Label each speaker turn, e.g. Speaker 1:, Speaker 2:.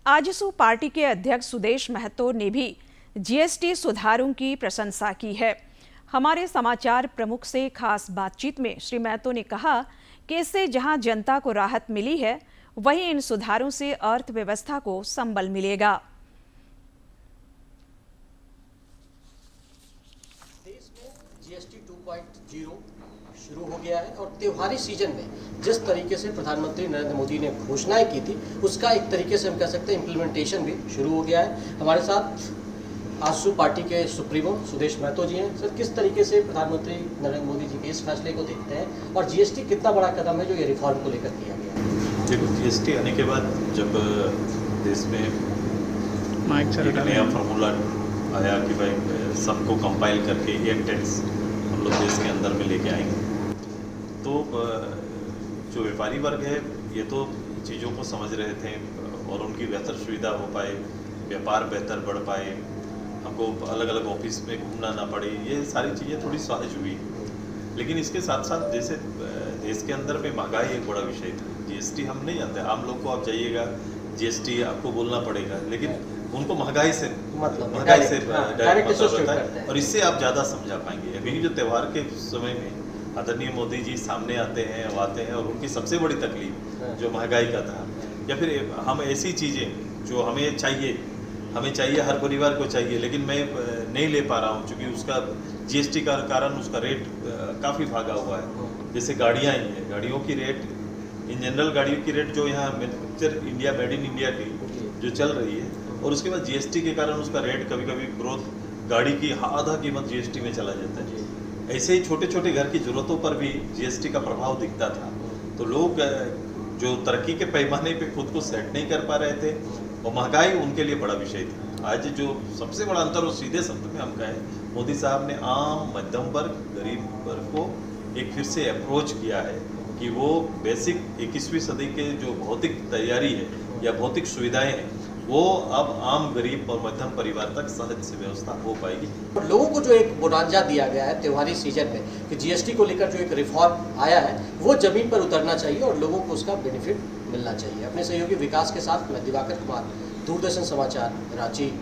Speaker 1: AJSU party के अध्यक्ष सुदेश महतो ने भी जीएसटी सुधारों की प्रशंसा की है। हमारे समाचार प्रमुख से खास बातचीत में श्री महतो ने कहा कि इससे जहां जनता को राहत मिली है, वहीं इन सुधारों से अर्थव्यवस्था को संबल मिलेगा।
Speaker 2: देश में जीएसटी 2.0 शुरू हो गया है और त्योहारी सीजन में जिस तरीके से प्रधानमंत्री नरेंद्र मोदी ने घोषणाएं की थी, उसका एक तरीके से हम कह सकते हैं इम्प्लीमेंटेशन भी शुरू हो गया है। हमारे साथ आजसू पार्टी के सुप्रीमो सुदेश महतो जी हैं। सर, किस तरीके से प्रधानमंत्री नरेंद्र मोदी जी के इस फैसले को देखते हैं और जीएसटी कितना बड़ा कदम है जो ये रिफॉर्म को लेकर किया गया है?
Speaker 3: देखो, जीएसटी आने के बाद जब देश में एक नया फार्मूला आया कि भाई सबको कंपाइल करके एक टैक्स हम लोग देश के अंदर में लेके आएंगे, तो जो व्यापारी वर्ग है ये तो चीज़ों को समझ रहे थे और उनकी बेहतर सुविधा हो पाए, व्यापार बेहतर बढ़ पाए, हमको अलग अलग ऑफिस में घूमना ना पड़े, ये सारी चीज़ें थोड़ी सहज हुई। लेकिन इसके साथ साथ जैसे देश के अंदर में महंगाई एक बड़ा विषय था। जीएसटी हम नहीं जानते, आम लोग को आप जाइएगा जीएसटी आपको बोलना पड़ेगा, लेकिन उनको महंगाई से डायरेक्ट मतलब होता है और इससे आप ज़्यादा समझा पाएंगे। अभी जो त्यौहार के समय में आदरणीय मोदी जी सामने आते हैं और उनकी सबसे बड़ी तकलीफ जो महंगाई का था, या फिर हम ऐसी चीज़ें जो हमें चाहिए हर परिवार को चाहिए, लेकिन मैं नहीं ले पा रहा हूँ क्योंकि उसका जीएसटी का कारण उसका रेट काफ़ी भागा हुआ है। जैसे गाड़ियाँ ही हैं, गाड़ियों की रेट इन जनरल गाड़ियों की रेट जो यहाँ manufacture India made in India की जो चल रही है, और उसके बाद जीएसटी के कारण उसका रेट कभी कभी ग्रोथ गाड़ी की आधा कीमत जीएसटी में चला जाता है। ऐसे ही छोटे छोटे घर की ज़रूरतों पर भी जीएसटी का प्रभाव दिखता था। तो लोग जो तरक्की के पैमाने पे खुद को सेट नहीं कर पा रहे थे और महंगाई उनके लिए बड़ा विषय था। आज जो सबसे बड़ा अंतर, और सीधे शब्द में हम कहें, मोदी साहब ने आम मध्यम वर्ग गरीब वर्ग को एक फिर से अप्रोच किया है कि वो बेसिक 21वीं सदी के जो भौतिक तैयारी है या भौतिक सुविधाएं हैं, वो अब आम गरीब और मध्यम परिवार तक सहज से व्यवस्था हो पाएगी।
Speaker 2: और लोगों को जो एक बोनांजा दिया गया है त्योहारी सीजन में कि जीएसटी को लेकर जो एक रिफॉर्म आया है, वो जमीन पर उतरना चाहिए और लोगों को उसका बेनिफिट मिलना चाहिए। अपने सहयोगी विकास के साथ मैं दिवाकर कुमार, दूरदर्शन समाचार, रांची।